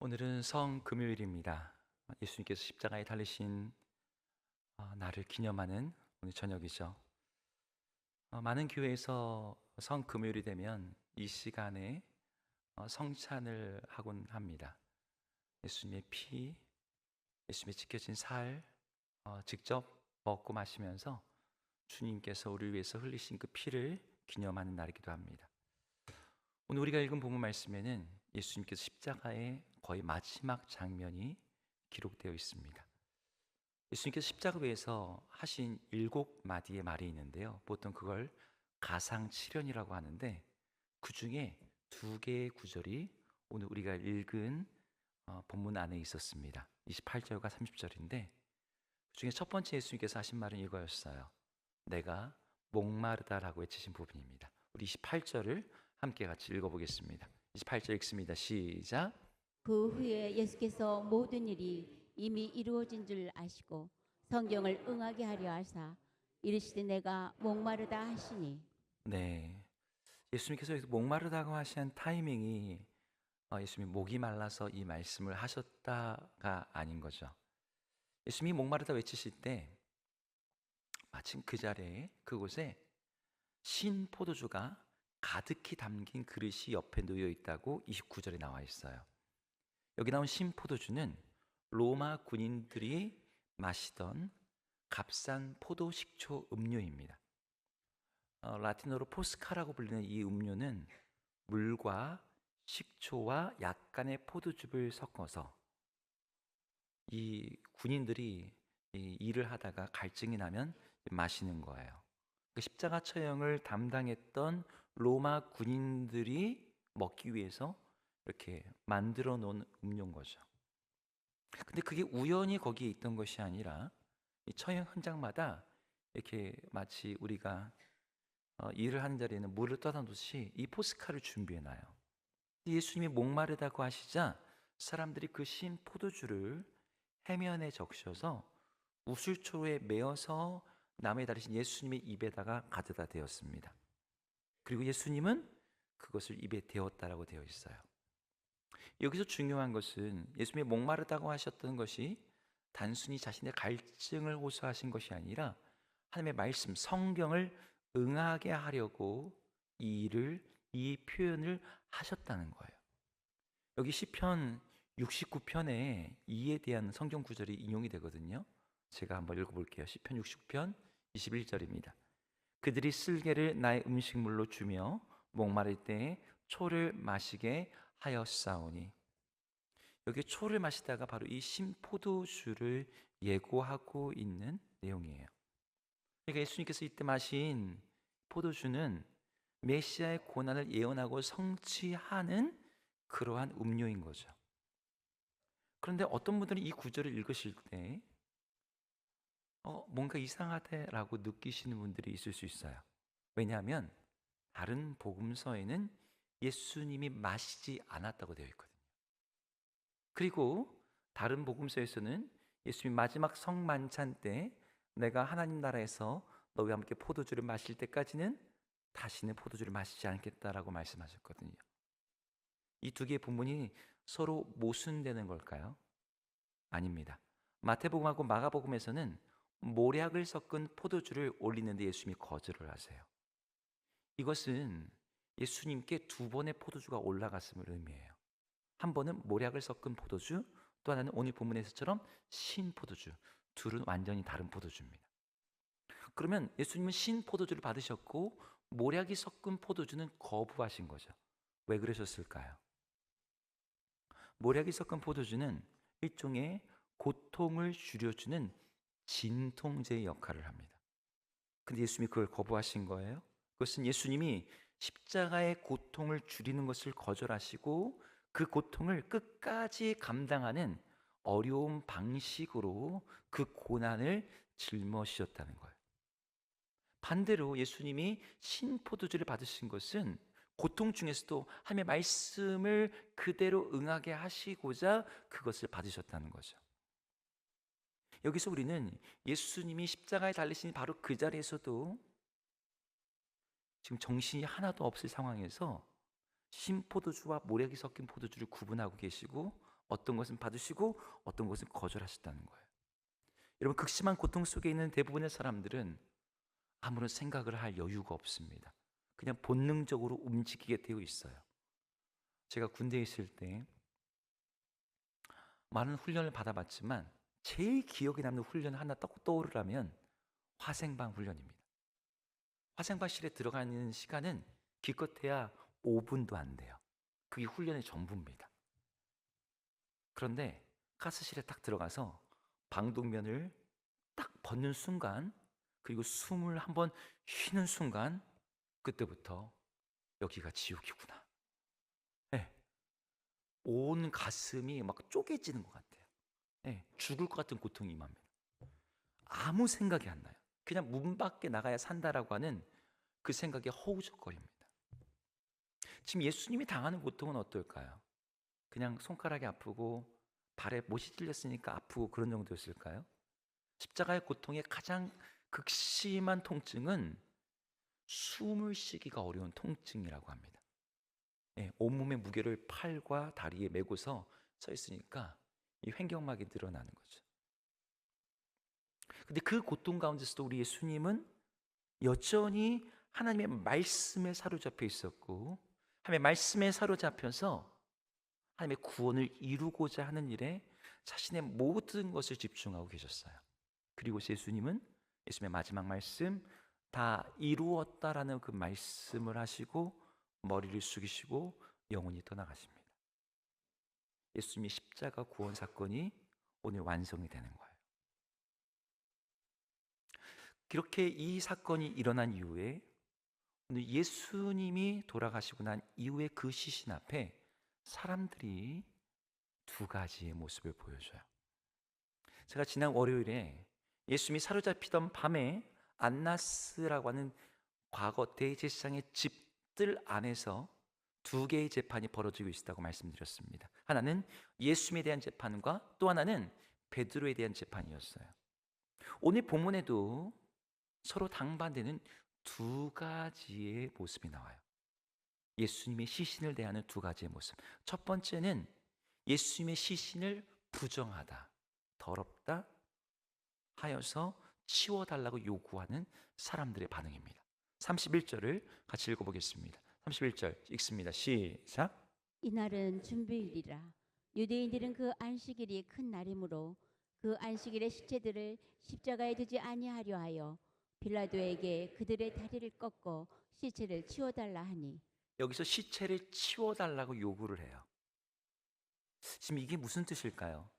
오늘은 성금요일입니다. 예수님께서 십자가에 달리신 날을 기념하는 오늘 저녁이죠. 많은 교회에서 성금요일이 되면 이 시간에 성찬을 하곤 합니다. 예수님의 피, 예수님의 지켜진 살 직접 먹고 마시면서 주님께서 우리를 위해서 흘리신 그 피를 기념하는 날이기도 합니다. 오늘 우리가 읽은 본문 말씀에는 예수님께서 십자가의 거의 마지막 장면이 기록되어 있습니다. 예수님께서 십자가 위에서 하신 7마디의 말이 있는데요. 보통 그걸 가상칠연이라고 하는데 그 중에 2개의 구절이 오늘 우리가 읽은 본문 안에 있었습니다. 28절과 30절인데 그 중에 첫 번째 예수님께서 하신 말은 이거였어요. 내가 목마르다라고 외치신 부분입니다. 우리 28절을 함께 같이 읽어보겠습니다. 28절 읽습니다. 시작. 그 후에 예수께서 모든 일이 이미 이루어진 줄 아시고 성경을 응하게 하려 하사 이르시되 내가 목마르다 하시니. 네, 예수님께서 여기서 목마르다고 하신 타이밍이 예수님이 목이 말라서 이 말씀을 하셨다가 아닌 거죠. 예수님이 목마르다 외치실 때 마침 그 자리에 그곳에 신 포도주가 가득히 담긴 그릇이 옆에 놓여 있다고 29절에 나와 있어요. 여기 나온 신 포도주는 로마 군인들이 마시던 값싼 포도 식초 음료입니다. 라틴어로 포스카라고 불리는 이 음료는 물과 식초와 약간의 포도즙을 섞어서 이 군인들이 이 일을 하다가 갈증이 나면 마시는 거예요. 그 십자가 처형을 담당했던 로마 군인들이 먹기 위해서 이렇게 만들어 놓은 음료인 거죠. 근데 그게 우연히 거기에 있던 것이 아니라 이 처형 현장마다 이렇게 마치 우리가 일을 하는 자리에는 물을 떠다 놓듯이 이 포스카를 준비해 놔요. 예수님이 목마르다고 하시자 사람들이 그 신 포도주를 해면에 적셔서 우술초에 메어서 남에 다리신 예수님의 입에다가 가져다 대었습니다. 그리고 예수님은 그것을 입에 대었다라고 되어 있어요. 여기서 중요한 것은 예수님이 목마르다고 하셨던 것이 단순히 자신의 갈증을 호소하신 것이 아니라 하나님의 말씀, 성경을 응하게 하려고 이 표현을 하셨다는 거예요. 여기 시편 69편에 이에 대한 성경 구절이 인용이 되거든요. 제가 한번 읽어볼게요. 시편 69편 21절입니다. 그들이 쓸개를 나의 음식물로 주며 목마를 때에 초를 마시게 하였사오니. 여기 초를 마시다가 바로 이 신포도주를 예고하고 있는 내용이에요. 그러니까 예수님께서 이때 마신 포도주는 메시아의 고난을 예언하고 성취하는 그러한 음료인 거죠. 그런데 어떤 분들은 이 구절을 읽으실 때 뭔가 이상하다라고 느끼시는 분들이 있을 수 있어요. 왜냐하면 다른 복음서에는 예수님이 마시지 않았다고 되어 있거든요. 그리고 다른 복음서에서는 예수님 마지막 성만찬 때 내가 하나님 나라에서 너희와 함께 포도주를 마실 때까지는 다시는 포도주를 마시지 않겠다라고 말씀하셨거든요. 이 2개의 본문이 서로 모순되는 걸까요? 아닙니다. 마태복음하고 마가복음에서는 모략을 섞은 포도주를 올리는데 예수님이 거절을 하세요. 이것은 예수님께 2번의 포도주가 올라갔음을 의미해요. 한 번은 모략을 섞은 포도주, 또 하나는 오늘 본문에서처럼 신 포도주. 둘은 완전히 다른 포도주입니다. 그러면 예수님은 신 포도주를 받으셨고 모략이 섞은 포도주는 거부하신 거죠. 왜 그러셨을까요? 모략이 섞은 포도주는 일종의 고통을 줄여주는 진통제의 역할을 합니다. 근데 예수님이 그걸 거부하신 거예요. 그것은 예수님이 십자가의 고통을 줄이는 것을 거절하시고 그 고통을 끝까지 감당하는 어려운 방식으로 그 고난을 짊어지셨다는 거예요. 반대로 예수님이 신포도주를 받으신 것은 고통 중에서도 하나님의 말씀을 그대로 응하게 하시고자 그것을 받으셨다는 거죠. 여기서 우리는 예수님이 십자가에 달리신 바로 그 자리에서도 지금 정신이 하나도 없을 상황에서 신포도주와 모략이 섞인 포도주를 구분하고 계시고 어떤 것은 받으시고 어떤 것은 거절하셨다는 거예요. 여러분, 극심한 고통 속에 있는 대부분의 사람들은 아무런 생각을 할 여유가 없습니다. 그냥 본능적으로 움직이게 되어 있어요. 제가 군대에 있을 때 많은 훈련을 받아봤지만 제일 기억에 남는 훈련 하나 딱 떠오르라면 화생방 훈련입니다. 화생방실에 들어가는 시간은 기껏해야 5분도 안 돼요. 그게 훈련의 전부입니다. 그런데 가스실에 딱 들어가서 방독면을 딱 벗는 순간, 그리고 숨을 한번 쉬는 순간, 그때부터 여기가 지옥이구나. 네, 온 가슴이 막 쪼개지는 것 같아요. 네, 죽을 것 같은 고통이 임합니다. 아무 생각이 안 나요. 그냥 문 밖에 나가야 산다라고 하는 그 생각이 허우적거립니다. 지금 예수님이 당하는 고통은 어떨까요? 그냥 손가락이 아프고 발에 못이 찔렸으니까 아프고 그런 정도였을까요? 십자가의 고통의 가장 극심한 통증은 숨을 쉬기가 어려운 통증이라고 합니다. 예, 온몸의 무게를 팔과 다리에 메고서 서 있으니까 이 횡격막이 늘어나는 거죠. 근데 그 고통 가운데서도 우리 예수님은 여전히 하나님의 말씀에 사로잡혀 있었고, 하나님의 말씀에 사로잡혀서 하나님의 구원을 이루고자 하는 일에 자신의 모든 것을 집중하고 계셨어요. 그리고 예수님은 예수님의 마지막 말씀, 다 이루었다라는 그 말씀을 하시고 머리를 숙이시고 영원히 떠나가십니다. 예수님의 십자가 구원 사건이 오늘 완성이 되는 거예요. 그렇게 이 사건이 일어난 이후에 오늘 예수님이 돌아가시고 난 이후에 그 시신 앞에 사람들이 두 가지의 모습을 보여줘요. 제가 지난 월요일에 예수님이 사로잡히던 밤에 안나스라고 하는 과거 대제사장의 집들 안에서 두 개의 재판이 벌어지고 있다고 말씀드렸습니다. 하나는 예수님에 대한 재판과 또 하나는 베드로에 대한 재판이었어요. 오늘 본문에도 서로 당반되는 두 가지의 모습이 나와요. 예수님의 시신을 대하는 두 가지의 모습. 첫 번째는 예수님의 시신을 부정하다, 더럽다 하여서 치워달라고 요구하는 사람들의 반응입니다. 31절을 같이 읽어보겠습니다. 31절 읽습니다. 시작. 이날은 준비일이라. 유대인들은 그 안식일이 큰 날이므로 그 안식일의 시체들을 십자가에 두지 아니하려 하여 빌라도에게 그들의 다리를 꺾어 시체를 치워달라 하니. 여기서 시체를 치워달라고 요구를 해요. 지금 이게 무슨 뜻일까요?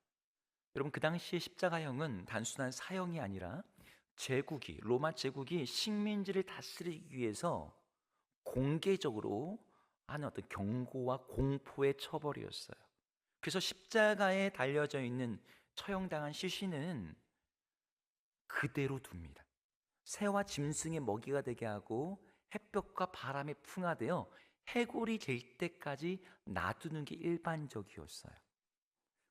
여러분, 그 당시에 십자가형은 단순한 사형이 아니라 로마 제국이 식민지를 다스리기 위해서 공개적으로 하는 어떤 경고와 공포의 처벌이었어요. 그래서 십자가에 달려져 있는 처형당한 시신은 그대로 둡니다. 새와 짐승의 먹이가 되게 하고 햇볕과 바람에 풍화되어 해골이 될 때까지 놔두는 게 일반적이었어요.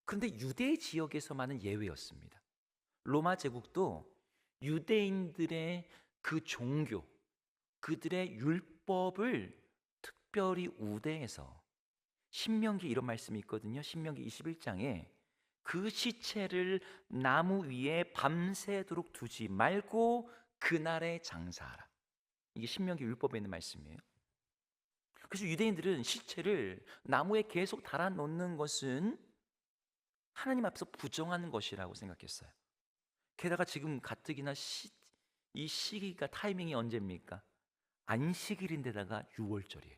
그런데 유대 지역에서만은 예외였습니다. 로마 제국도 유대인들의 그 종교, 그들의 율법을 특별히 우대해서 신명기 이런 말씀이 있거든요. 신명기 21장에 그 시체를 나무 위에 밤새도록 두지 말고 그날에 장사하라. 이게 신명기 율법에 있는 말씀이에요. 그래서 유대인들은 시체를 나무에 계속 달아 놓는 것은 하나님 앞에서 부정하는 것이라고 생각했어요. 게다가 지금 가뜩이나 이 시기가 타이밍이 언제입니까? 안식일인데다가 6월절이에요.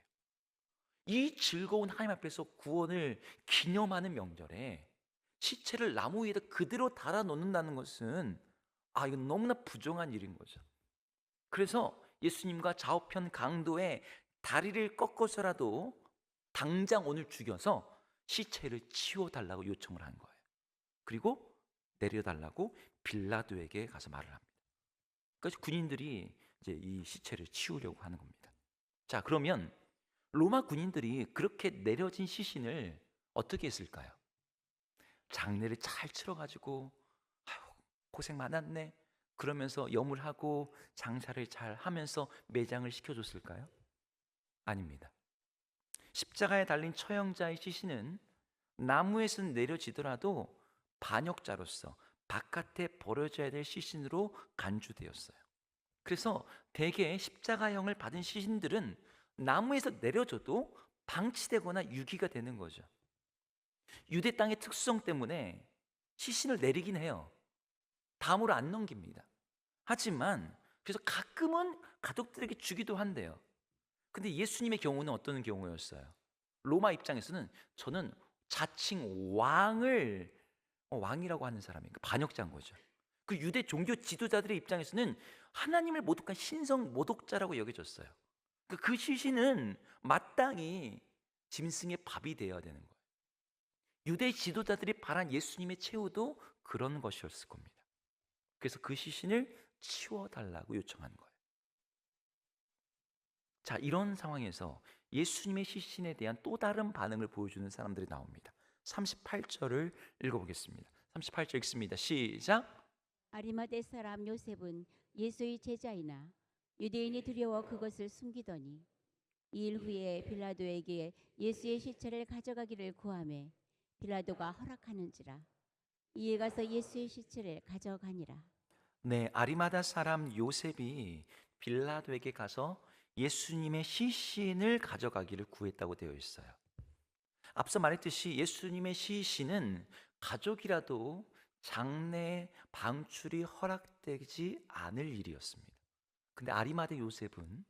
이 즐거운 하나님 앞에서 구원을 기념하는 명절에 시체를 나무 위에다 그대로 달아 놓는다는 것은 이건 너무나 부정한 일인 거죠. 그래서 예수님과 좌우편 강도의 다리를 꺾어서라도 당장 오늘 죽여서 시체를 치워달라고 요청을 한 거예요. 그리고 내려달라고 빌라도에게 가서 말을 합니다. 그래서 군인들이 이제 이 시체를 치우려고 하는 겁니다. 자, 그러면 로마 군인들이 그렇게 내려진 시신을 어떻게 했을까요? 장례를 잘 치러가지고 고생 많았네 그러면서 염을하고 장사를 잘 하면서 매장을 시켜줬을까요? 아닙니다. 십자가에 달린 처형자의 시신은 나무에서 내려지더라도 반역자로서 바깥에 버려져야 될 시신으로 간주되었어요. 그래서 대개 십자가형을 받은 시신들은 나무에서 내려져도 방치되거나 유기가 되는 거죠. 유대 땅의 특수성 때문에 시신을 내리긴 해요. 다음으로 안 넘깁니다. 하지만 그래서 가끔은 가족들에게 주기도 한대요. 근데 예수님의 경우는 어떤 경우였어요? 로마 입장에서는 저는 자칭 왕이라고 하는 사람이 반역자인 거죠. 그 유대 종교 지도자들의 입장에서는 하나님을 모독한 신성 모독자라고 여겨졌어요. 그 시신은 마땅히 짐승의 밥이 되어야 되는 거예요. 유대 지도자들이 바란 예수님의 최후도 그런 것이었을 겁니다. 그래서 그 시신을 치워달라고 요청한 거예요. 자, 이런 상황에서 예수님의 시신에 대한 또 다른 반응을 보여주는 사람들이 나옵니다. 38절을 읽어보겠습니다. 38절 읽습니다. 시작. 아리마대 사람 요셉은 예수의 제자이나 유대인이 두려워 그것을 숨기더니 이 일 후에 빌라도에게 예수의 시체를 가져가기를 구하매 빌라도가 허락하는지라 이에 가서 예수의 시체를 가져가니라. 네, 아리마다 사람 요셉이 빌라도에게 가서 예수님의 시신을 가져가기를 구했다고 되어 있어요. 앞서 말했듯이 예수님의 시신은 가족이라도 장례 방출이 허락되지 않을 일이었습니다. 근데 아리마대 요셉은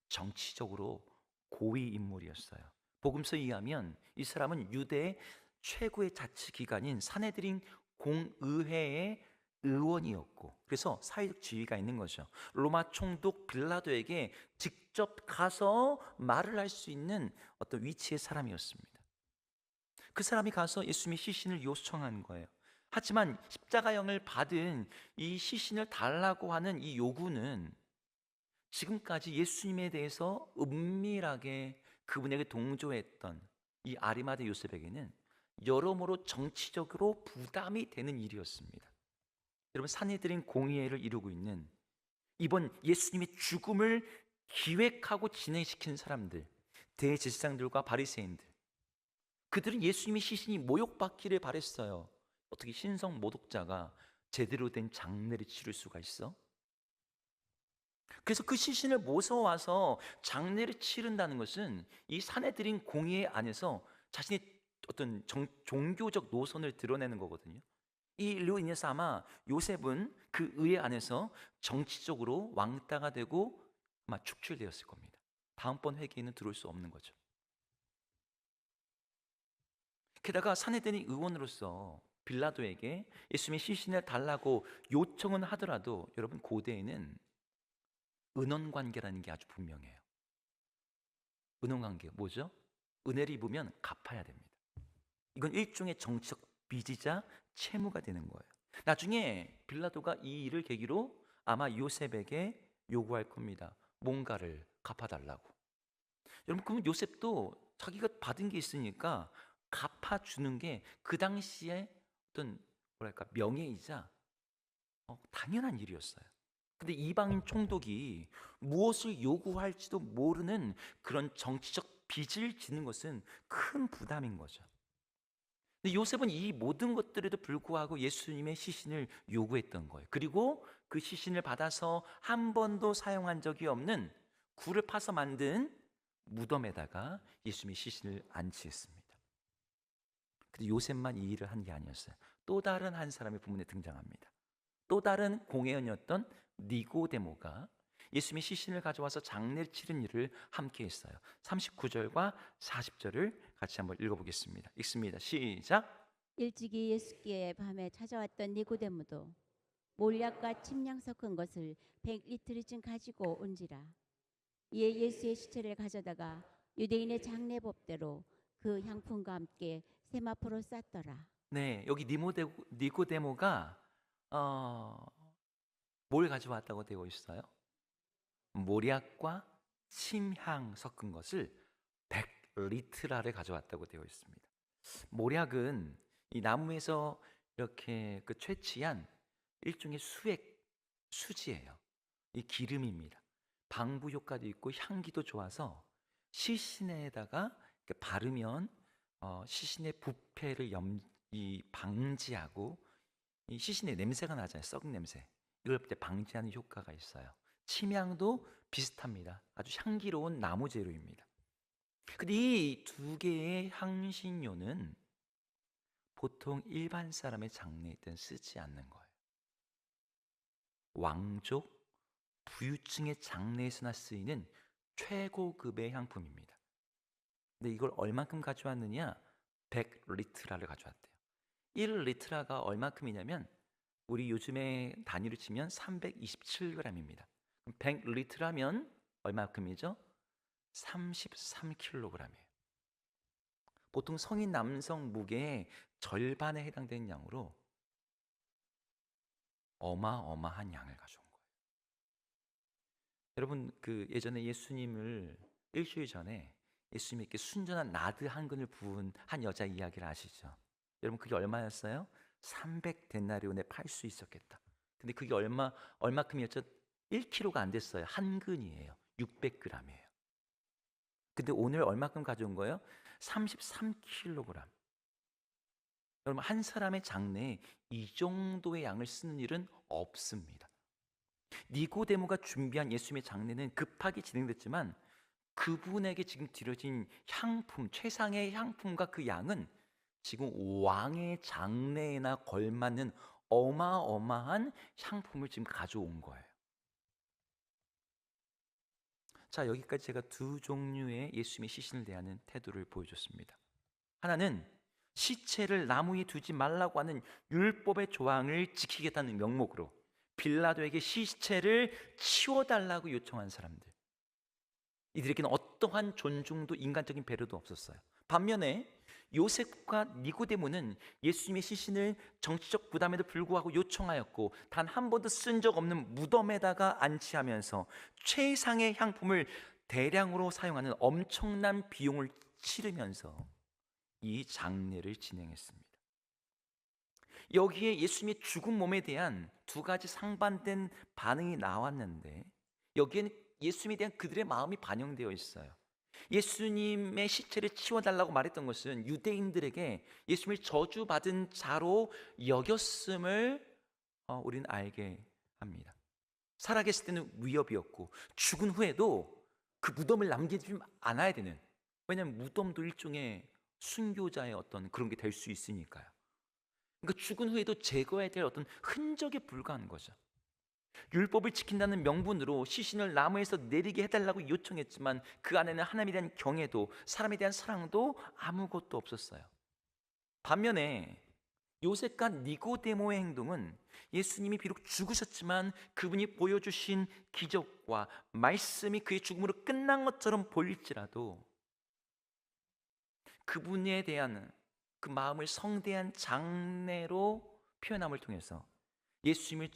정치적으로 고위 인물이었어요. 복음서에 의하면 이 사람은 유대의 최고의 자치기관인 사내들인 공의회의 의원이었고, 그래서 사회적 지위가 있는 거죠. 로마 총독 빌라도에게 직접 가서 말을 할 수 있는 어떤 위치의 사람이었습니다. 그 사람이 가서 예수님의 시신을 요청한 거예요. 하지만 십자가형을 받은 이 시신을 달라고 하는 이 요구는 지금까지 예수님에 대해서 은밀하게 그분에게 동조했던 이 아리마대 요셉에게는 여러모로 정치적으로 부담이 되는 일이었습니다. 여러분, 사내들인 공의회를 이루고 있는 이번 예수님의 죽음을 기획하고 진행시킨 사람들, 대제사장들과 바리새인들, 그들은 예수님의 시신이 모욕받기를 바랬어요. 어떻게 신성 모독자가 제대로 된 장례를 치를 수가 있어? 그래서 그 시신을 모셔와서 장례를 치른다는 것은 이 사내들인 공의회 안에서 자신의 어떤 종교적 노선을 드러내는 거거든요. 이 일로 인해서 아마 요셉은 그 의회 안에서 정치적으로 왕따가 되고 아마 축출되었을 겁니다. 다음번 회개에는 들어올 수 없는 거죠. 게다가 사내들이 의원으로서 빌라도에게 예수님의 시신을 달라고 요청은 하더라도 여러분, 고대에는 은원관계라는 게 아주 분명해요. 은원관계 뭐죠? 은혜를 입으면 갚아야 됩니다. 이건 일종의 정치적 빚이자 채무가 되는 거예요. 나중에 빌라도가 이 일을 계기로 아마 요셉에게 요구할 겁니다. 뭔가를 갚아달라고. 여러분, 그러면 요셉도 자기가 받은 게 있으니까 갚아주는 게 그 당시에 어떤 뭐랄까 명예이자 당연한 일이었어요. 근데 이방인 총독이 무엇을 요구할지도 모르는 그런 정치적 빚을 지는 것은 큰 부담인 거죠. 근데 요셉은 이 모든 것들에도 불구하고 예수님의 시신을 요구했던 거예요. 그리고 그 시신을 받아서 한 번도 사용한 적이 없는 굴을 파서 만든 무덤에다가 예수님의 시신을 안치했습니다. 근데 요셉만 이 일을 한 게 아니었어요. 또 다른 한 사람이 본문에 등장합니다. 또 다른 공회원이었던 니고데모가 예수님의 시신을 가져와서 장례를 치른 일을 함께 했어요. 39절과 40절을 같이 한번 읽어보겠습니다. 읽습니다. 시작. 일찍이 예수께 밤에 찾아왔던 니고데모도 몰약과 침량 섞은 것을 100리터쯤 가지고 온지라. 이에 예수의 시체를 가져다가 유대인의 장례법대로 그 향품과 함께 세마포로 쌌더라. 네, 여기 니고데모가 뭘 가져왔다고 되어 있어요? 모략과 침향 섞은 것을 100리트라를 가져왔다고 되어 있습니다. 모략은 이 나무에서 이렇게 채취한 일종의 수지예요. 이 기름입니다. 방부 효과도 있고 향기도 좋아서 시신에다가 이렇게 바르면 시신의 부패를 방지하고, 이 시신의 냄새가 나잖아요. 썩은 냄새. 이걸 방지하는 효과가 있어요. 침향도 비슷합니다. 아주 향기로운 나무 재료입니다. 근데 이 두 개의 향신료는 보통 일반 사람의 장례에 든 쓰지 않는 거예요. 왕족, 부유층의 장례에서나 쓰이는 최고급의 향품입니다. 근데 이걸 얼만큼 가져왔느냐? 100리트라를 가져왔대요. 1리트라가 얼만큼이냐면 우리 요즘에 단위로 치면 327g입니다. 100리트라면 얼마큼이죠? 33kg이에요. 보통 성인 남성 무게의 절반에 해당되는 양으로 어마어마한 양을 가져온 거예요. 여러분, 그 예전에 예수님을 일주일 전에 예수님께 순전한 나드 한 근을 부은 한 여자 이야기를 아시죠? 여러분, 그게 얼마였어요? 300데나리온에 팔 수 있었겠다. 근데 그게 얼마큼이었죠? 1kg가 안 됐어요. 한 근이에요. 600g이에요. 근데 오늘 얼마큼 가져온 거예요? 33kg. 여러분, 한 사람의 장래에 이 정도의 양을 쓰는 일은 없습니다. 니고데모가 준비한 예수님의 장례는 급하게 진행됐지만 그분에게 지금 드려진 향품, 최상의 향품과 그 양은 지금 왕의 장래에나 걸맞는 어마어마한 향품을 지금 가져온 거예요. 자, 여기까지 제가 두 종류의 예수님의 시신을 대하는 태도를 보여줬습니다. 하나는 시체를 나무 위에 두지 말라고 하는 율법의 조항을 지키겠다는 명목으로 빌라도에게 시체를 치워달라고 요청한 사람들. 이들에게는 어떠한 존중도 인간적인 배려도 없었어요. 반면에 요셉과 니고데모는 예수님의 시신을 정치적 부담에도 불구하고 요청하였고 단 한 번도 쓴 적 없는 무덤에다가 안치하면서 최상의 향품을 대량으로 사용하는 엄청난 비용을 치르면서 이 장례를 진행했습니다. 여기에 예수님의 죽은 몸에 대한 두 가지 상반된 반응이 나왔는데 여기에는 예수님에 대한 그들의 마음이 반영되어 있어요. 예수님의 시체를 치워달라고 말했던 것은 유대인들에게 예수님을 저주받은 자로 여겼음을 우리는 알게 합니다. 살아계실 때는 위협이었고 죽은 후에도 그 무덤을 남기지 않아야 되는, 왜냐하면 무덤도 일종의 순교자의 어떤 그런 게 될 수 있으니까요. 그러니까 죽은 후에도 제거해야 될 어떤 흔적에 불과한 거죠. 율법을 지킨다는 명분으로 시신을 나무에서 내리게 해달라고 요청했지만 그 안에는 하나님에 대한 경애도 사람에 대한 사랑도 아무것도 없었어요. 반면에 요셉과 니고데모의 행동은 예수님이 비록 죽으셨지만 그분이 보여주신 기적과 말씀이 그의 죽음으로 끝난 것처럼 보일지라도 그분에 대한 그 마음을 성대한 장례로 표현함을 통해서 예수님을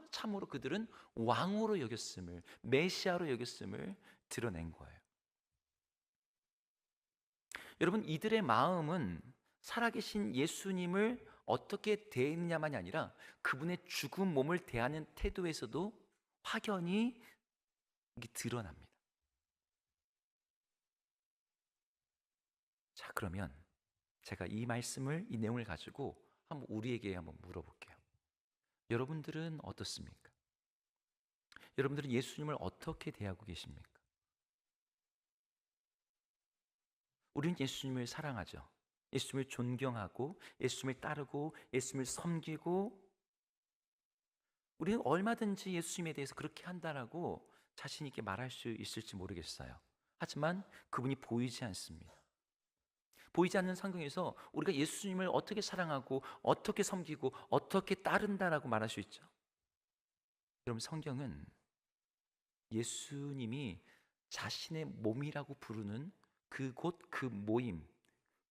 참으로 그들은 왕으로 여겼음을, 메시아로 여겼음을 드러낸 거예요. 여러분, 이들의 마음은 살아계신 예수님을 어떻게 대했느냐만이 아니라 그분의 죽은 몸을 대하는 태도에서도 확연히 이게 드러납니다. 자, 그러면 제가 이 말씀을, 이 내용을 가지고 한번 우리에게 한번 물어볼게요. 여러분들은 어떻습니까? 여러분들은 예수님을 어떻게 대하고 계십니까? 우리는 예수님을 사랑하죠. 예수님을 존경하고 예수님을 따르고 예수님을 섬기고 우리는 얼마든지 예수님에 대해서 그렇게 한다라고 자신 있게 말할 수 있을지 모르겠어요. 하지만 그분이 보이지 않습니다. 보이지 않는 상황에서 우리가 예수님을 어떻게 사랑하고 어떻게 섬기고 어떻게 따른다라고 말할 수 있죠. 여러분, 성경은 예수님이 자신의 몸이라고 부르는 그곳, 그 모임,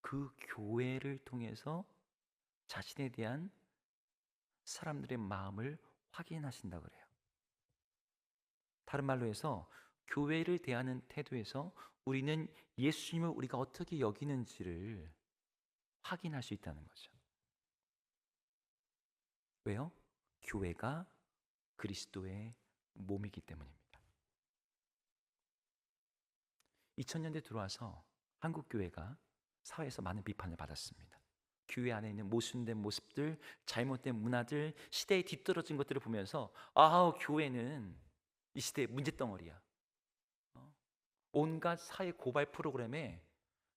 그 교회를 통해서 자신에 대한 사람들의 마음을 확인하신다 그래요. 다른 말로 해서 교회를 대하는 태도에서 우리는 예수님을 우리가 어떻게 여기는지를 확인할 수 있다는 거죠. 왜요? 교회가 그리스도의 몸이기 때문입니다. 2000년대 들어와서 한국 교회가 사회에서 많은 비판을 받았습니다. 교회 안에 있는 모순된 모습들, 잘못된 문화들, 시대에 뒤떨어진 것들을 보면서 교회는 이 시대의 문제덩어리야. 온갖 사회 고발 프로그램에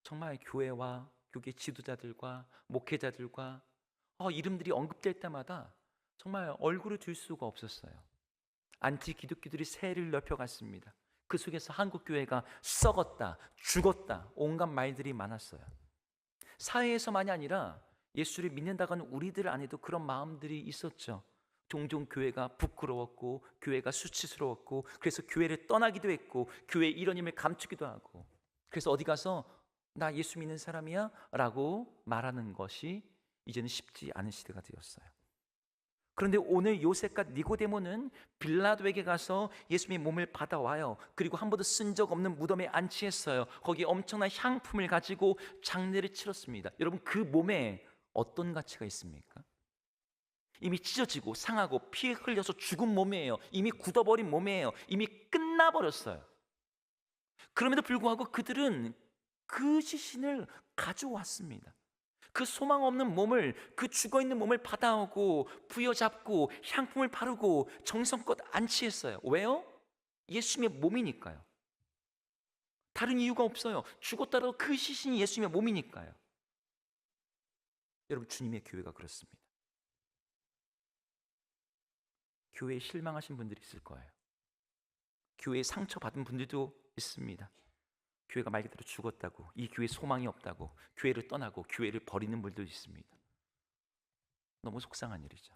정말 교회와 교계 지도자들과 목회자들과 이름들이 언급될 때마다 정말 얼굴을 들 수가 없었어요. 안티 기독교들이 세를 넓혀갔습니다. 그 속에서 한국 교회가 썩었다, 죽었다, 온갖 말들이 많았어요. 사회에서만이 아니라 예수를 믿는다고 하는 우리들 안에도 그런 마음들이 있었죠. 종종 교회가 부끄러웠고 교회가 수치스러웠고 그래서 교회를 떠나기도 했고 교회의 이런 힘을 감추기도 하고 그래서 어디 가서 나 예수 믿는 사람이야 라고 말하는 것이 이제는 쉽지 않은 시대가 되었어요. 그런데 오늘 요셉과 니고데모는 빌라도에게 가서 예수님의 몸을 받아와요. 그리고 한 번도 쓴 적 없는 무덤에 안치했어요. 거기에 엄청난 향품을 가지고 장례를 치렀습니다. 여러분, 그 몸에 어떤 가치가 있습니까? 이미 찢어지고 상하고 피 흘려서 죽은 몸이에요. 이미 굳어버린 몸이에요. 이미 끝나버렸어요. 그럼에도 불구하고 그들은 그 시신을 가져왔습니다. 그 소망 없는 몸을, 그 죽어있는 몸을 받아오고 부여잡고 향품을 바르고 정성껏 안치했어요. 왜요? 예수님의 몸이니까요. 다른 이유가 없어요. 죽었다라도 그 시신이 예수님의 몸이니까요. 여러분, 주님의 교회가 그렇습니다. 교회에 실망하신 분들이 있을 거예요. 교회에 상처받은 분들도 있습니다. 교회가 말 그대로 죽었다고, 이 교회에 소망이 없다고 교회를 떠나고 교회를 버리는 분들도 있습니다. 너무 속상한 일이죠.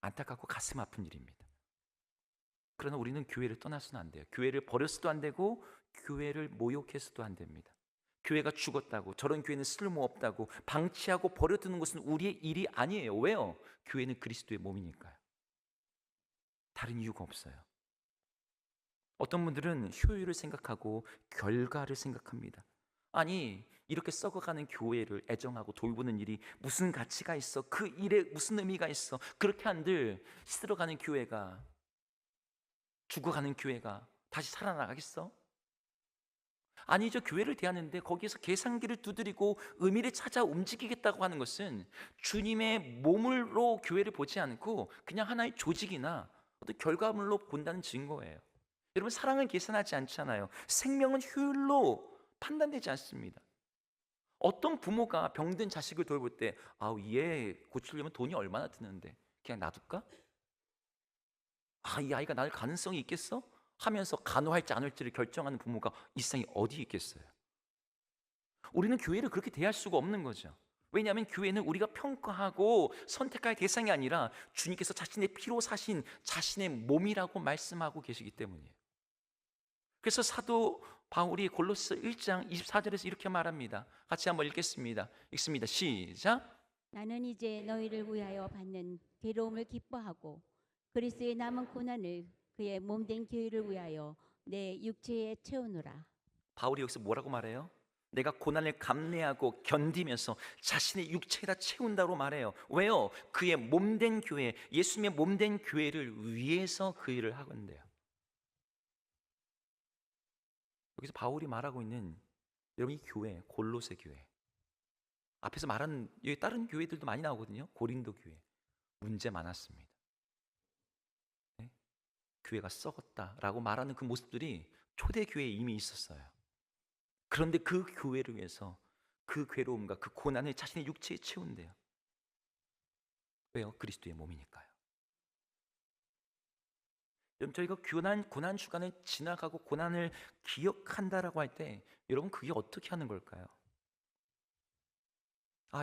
안타깝고 가슴 아픈 일입니다. 그러나 우리는 교회를 떠나서는 안 돼요. 교회를 버려서도 안 되고 교회를 모욕해서도 안 됩니다. 교회가 죽었다고, 저런 교회는 쓸모없다고 방치하고 버려두는 것은 우리의 일이 아니에요. 왜요? 교회는 그리스도의 몸이니까요. 다른 이유가 없어요. 어떤 분들은 효율을 생각하고 결과를 생각합니다. 아니, 이렇게 썩어가는 교회를 애정하고 돌보는 일이 무슨 가치가 있어? 그 일에 무슨 의미가 있어? 그렇게 한들 시들어가는 교회가, 죽어가는 교회가 다시 살아나가겠어? 아니죠. 교회를 대하는데 거기에서 계산기를 두드리고 의미를 찾아 움직이겠다고 하는 것은 주님의 몸으로 교회를 보지 않고 그냥 하나의 조직이나 어떤 결과물로 본다는 증거예요. 여러분, 사랑은 계산하지 않잖아요. 생명은 효율로 판단되지 않습니다. 어떤 부모가 병든 자식을 돌볼 때 얘 고치려면 돈이 얼마나 드는데 그냥 놔둘까? 이 아이가 날 가능성이 있겠어? 하면서 간호할지 안 할지를 결정하는 부모가 이 세상에 어디 있겠어요? 우리는 교회를 그렇게 대할 수가 없는 거죠. 왜냐하면 교회는 우리가 평가하고 선택할 대상이 아니라 주님께서 자신의 피로 사신 자신의 몸이라고 말씀하고 계시기 때문이에요. 그래서 사도 바울이 골로새 1장 24절에서 이렇게 말합니다. 같이 한번 읽겠습니다. 읽습니다. 시작. 나는 이제 너희를 위하여 받는 괴로움을 기뻐하고 그리스도의 남은 고난을 그의 몸된 교회를 위하여 내 육체에 채우노라. 바울이 여기서 뭐라고 말해요? 내가 고난을 감내하고 견디면서 자신의 육체에다 채운다고 말해요. 왜요? 그의 몸된 교회, 예수님의 몸된 교회를 위해서 그 일을 하건대요. 여기서 바울이 말하고 있는 여러분, 이 교회, 골로새 교회, 앞에서 말한 여기 다른 교회들도 많이 나오거든요. 고린도 교회 문제 많았습니다. 네? 교회가 썩었다라고 말하는 그 모습들이 초대 교회에 이미 있었어요. 그런데 그 교회를 위해서 그 괴로움과 그 고난을 자신의 육체에 채운대요. 왜요? 그리스도의 몸이니까요. 여러분, 저희가 고난 주간을 지나가고 고난을 기억한다라고 할 때 여러분, 그게 어떻게 하는 걸까요?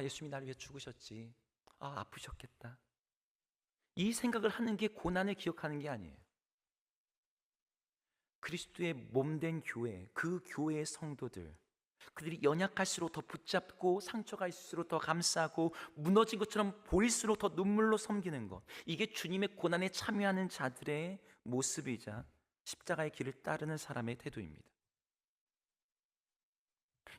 예수님이 나를 위해 죽으셨지. 아프셨겠다. 이 생각을 하는 게 고난을 기억하는 게 아니에요. 그리스도의 몸된 교회, 그 교회의 성도들, 그들이 연약할수록 더 붙잡고 상처가 있을수록 더 감싸고 무너진 것처럼 보일수록 더 눈물로 섬기는 것, 이게 주님의 고난에 참여하는 자들의 모습이자 십자가의 길을 따르는 사람의 태도입니다.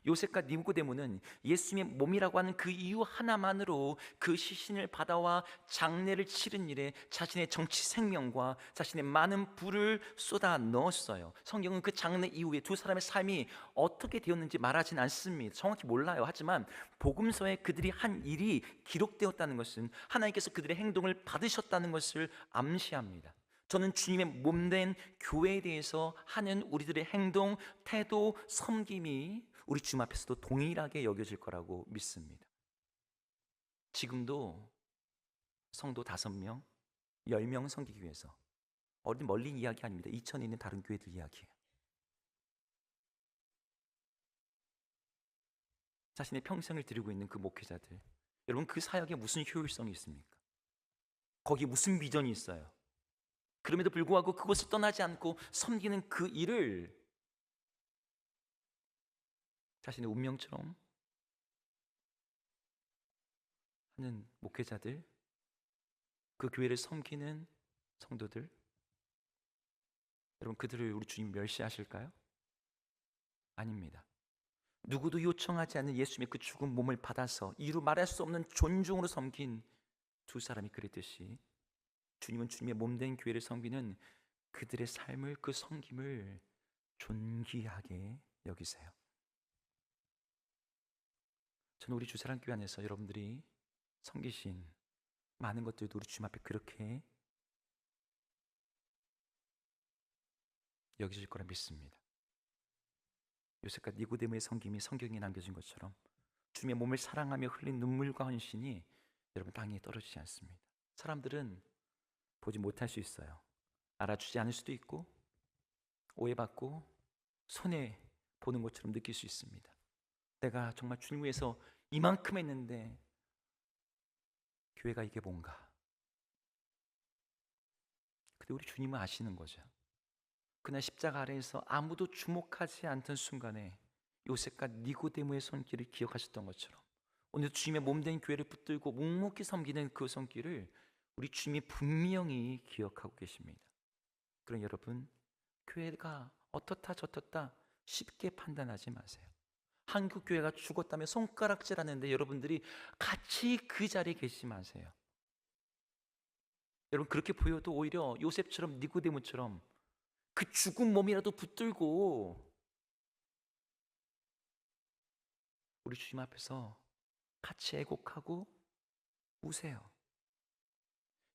요셉과 니고데모는 예수님의 몸이라고 하는 그 이유 하나만으로 그 시신을 받아와 장례를 치른 일에 자신의 정치 생명과 자신의 많은 부를 쏟아 넣었어요. 성경은 그 장례 이후에 두 사람의 삶이 어떻게 되었는지 말하진 않습니다. 정확히 몰라요. 하지만 복음서에 그들이 한 일이 기록되었다는 것은 하나님께서 그들의 행동을 받으셨다는 것을 암시합니다. 저는 주님의 몸된 교회에 대해서 하는 우리들의 행동, 태도, 섬김이 우리 주님 앞에서도 동일하게 여겨질 거라고 믿습니다. 지금도 성도 5명, 10명 섬기기 위해서 어디 멀리 이야기 아닙니다. 이천에 있는 다른 교회들 이야기예요. 자신의 평생을 드리고 있는 그 목회자들, 여러분 그 사역에 무슨 효율성이 있습니까? 거기 무슨 비전이 있어요? 그럼에도 불구하고 그것을 떠나지 않고 섬기는 그 일을 자신의 운명처럼 하는 목회자들, 그 교회를 섬기는 성도들, 여러분 그들을 우리 주님 멸시하실까요? 아닙니다. 누구도 요청하지 않는 예수님의 그 죽은 몸을 받아서 이루 말할 수 없는 존중으로 섬긴 두 사람이 그랬듯이 주님은 주님의 몸된 교회를 섬기는 그들의 삶을, 그 섬김을 존귀하게 여기세요. 저는 우리 주사랑교회 안에서 여러분들이 섬기신 많은 것들도 우리 주님 앞에 그렇게 여기실 거라 믿습니다. 요셉과 니고데모의 섬김이 성경에 남겨진 것처럼 주님의 몸을 사랑하며 흘린 눈물과 헌신이 여러분 땅에 떨어지지 않습니다. 사람들은 보지 못할 수 있어요. 알아주지 않을 수도 있고 오해받고 손해보는 것처럼 느낄 수 있습니다. 내가 정말 주님 위해서 이만큼 했는데 교회가 이게 뭔가. 근데 우리 주님은 아시는 거죠. 그날 십자가 아래에서 아무도 주목하지 않던 순간에 요셉과 니고데모의 손길을 기억하셨던 것처럼 오늘 주님의 몸된 교회를 붙들고 묵묵히 섬기는 그 손길을 우리 주님이 분명히 기억하고 계십니다. 그럼 여러분, 교회가 어떻다 저떻다 쉽게 판단하지 마세요. 한국 교회가 죽었다며 손가락질하는데 여러분들이 같이 그 자리에 계시지 마세요. 여러분 그렇게 보여도 오히려 요셉처럼 니고데모처럼 그 죽은 몸이라도 붙들고 우리 주님 앞에서 같이 애곡하고 우세요.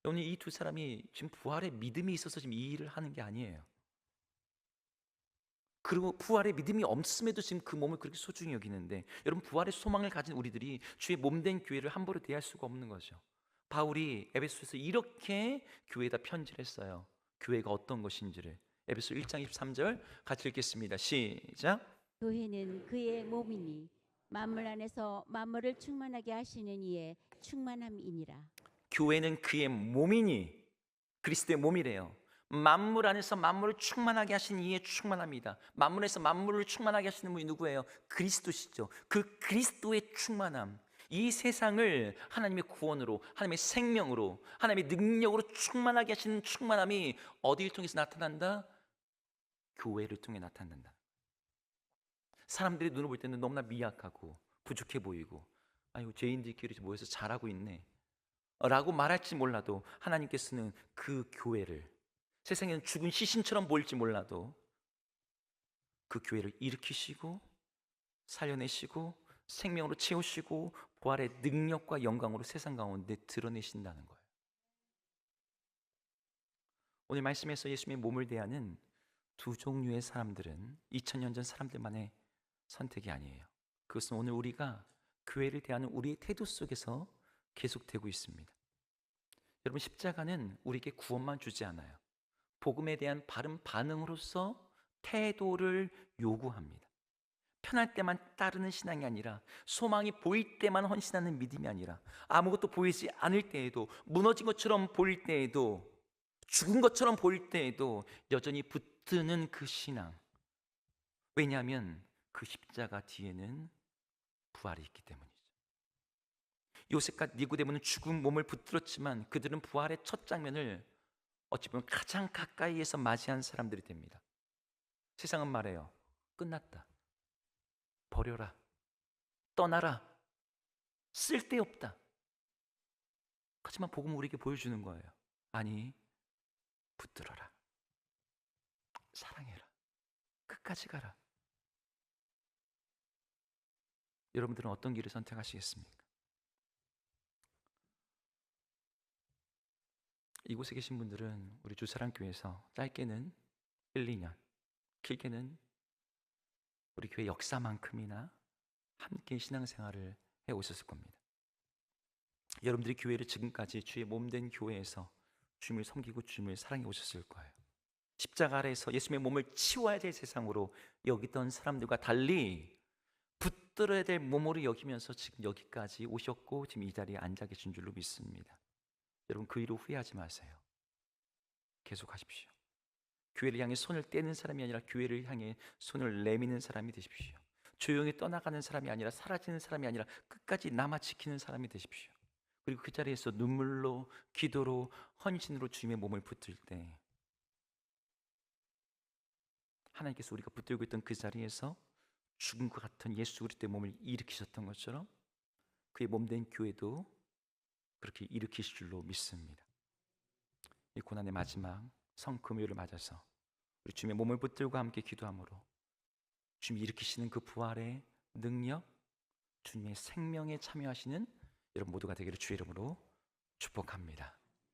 오늘 이 두 사람이 지금 부활의 믿음이 있어서 지금 이 일을 하는 게 아니에요. 그리고 부활의 믿음이 없음에도 지금 그 몸을 그렇게 소중히 여기는데 여러분 부활의 소망을 가진 우리들이 주의 몸된 교회를 함부로 대할 수가 없는 거죠. 바울이 에베소에서 이렇게 교회에다 편지를 했어요. 교회가 어떤 것인지를. 에베소 1장 23절 같이 읽겠습니다. 시작. 교회는 그의 몸이니 만물 안에서 만물을 충만하게 하시는 이의 충만함이니라. 교회는 그의 몸이니 그리스도의 몸이래요. 만물 안에서 만물을 충만하게 하신 이의 충만합니다. 만물에서 만물을 충만하게 하시는 분이 누구예요? 그리스도시죠. 그 그리스도의 충만함, 이 세상을 하나님의 구원으로, 하나님의 생명으로, 하나님의 능력으로 충만하게 하시는 충만함이 어디를 통해서 나타난다? 교회를 통해 나타난다. 사람들이 눈을 볼 때는 너무나 미약하고 부족해 보이고 아유 죄인들끼리 모여서 잘하고 있네 라고 말할지 몰라도 하나님께서는 그 교회를 세상에는 죽은 시신처럼 보일지 몰라도 그 교회를 일으키시고 살려내시고 생명으로 채우시고 부활의 능력과 영광으로 세상 가운데 드러내신다는 거예요. 오늘 말씀에서 예수님의 몸을 대하는 두 종류의 사람들은 2000년 전 사람들만의 선택이 아니에요. 그것은 오늘 우리가 교회를 대하는 우리의 태도 속에서 계속되고 있습니다. 여러분 십자가는 우리에게 구원만 주지 않아요. 복음에 대한 바른 반응으로서 태도를 요구합니다. 편할 때만 따르는 신앙이 아니라 소망이 보일 때만 헌신하는 믿음이 아니라 아무것도 보이지 않을 때에도 무너진 것처럼 보일 때에도 죽은 것처럼 보일 때에도 여전히 붙드는 그 신앙. 왜냐하면 그 십자가 뒤에는 부활이 있기 때문이죠. 요셉과 니고데모는 죽은 몸을 붙들었지만 그들은 부활의 첫 장면을 어찌 보면 가장 가까이에서 맞이한 사람들이 됩니다. 세상은 말해요. 끝났다. 버려라. 떠나라. 쓸데없다. 하지만 복음은 우리에게 보여주는 거예요. 아니, 붙들어라. 사랑해라. 끝까지 가라. 여러분들은 어떤 길을 선택하시겠습니까? 이곳에 계신 분들은 우리 주사랑교회에서 짧게는 1, 2년, 길게는 우리 교회 역사만큼이나 함께 신앙생활을 해오셨을 겁니다. 여러분들이 교회를 지금까지 주의 몸된 교회에서 주님을 섬기고 주님을 사랑해 오셨을 거예요. 십자가 아래에서 예수님의 몸을 치워야 될 세상으로 여기던 사람들과 달리 붙들어야 될 몸으로 여기면서 지금 여기까지 오셨고 지금 이 자리에 앉아 계신 줄로 믿습니다. 여러분 그 일을 후회하지 마세요. 계속 하십시오. 교회를 향해 손을 떼는 사람이 아니라 교회를 향해 손을 내미는 사람이 되십시오. 조용히 떠나가는 사람이 아니라 사라지는 사람이 아니라 끝까지 남아 지키는 사람이 되십시오. 그리고 그 자리에서 눈물로 기도로 헌신으로 주님의 몸을 붙들 때 하나님께서 우리가 붙들고 있던 그 자리에서 죽은 것 같은 예수 그리스도의 몸을 일으키셨던 것처럼 그의 몸된 교회도 그렇게 일으키실 줄로 믿습니다. 이 고난의 마지막 성금요일을 맞아서 우리 주님의 몸을 붙들고 함께 기도함으로 주님이 일으키시는 그 부활의 능력, 주님의 생명에 참여하시는 여러분 모두가 되기를 주의 이름으로 축복합니다.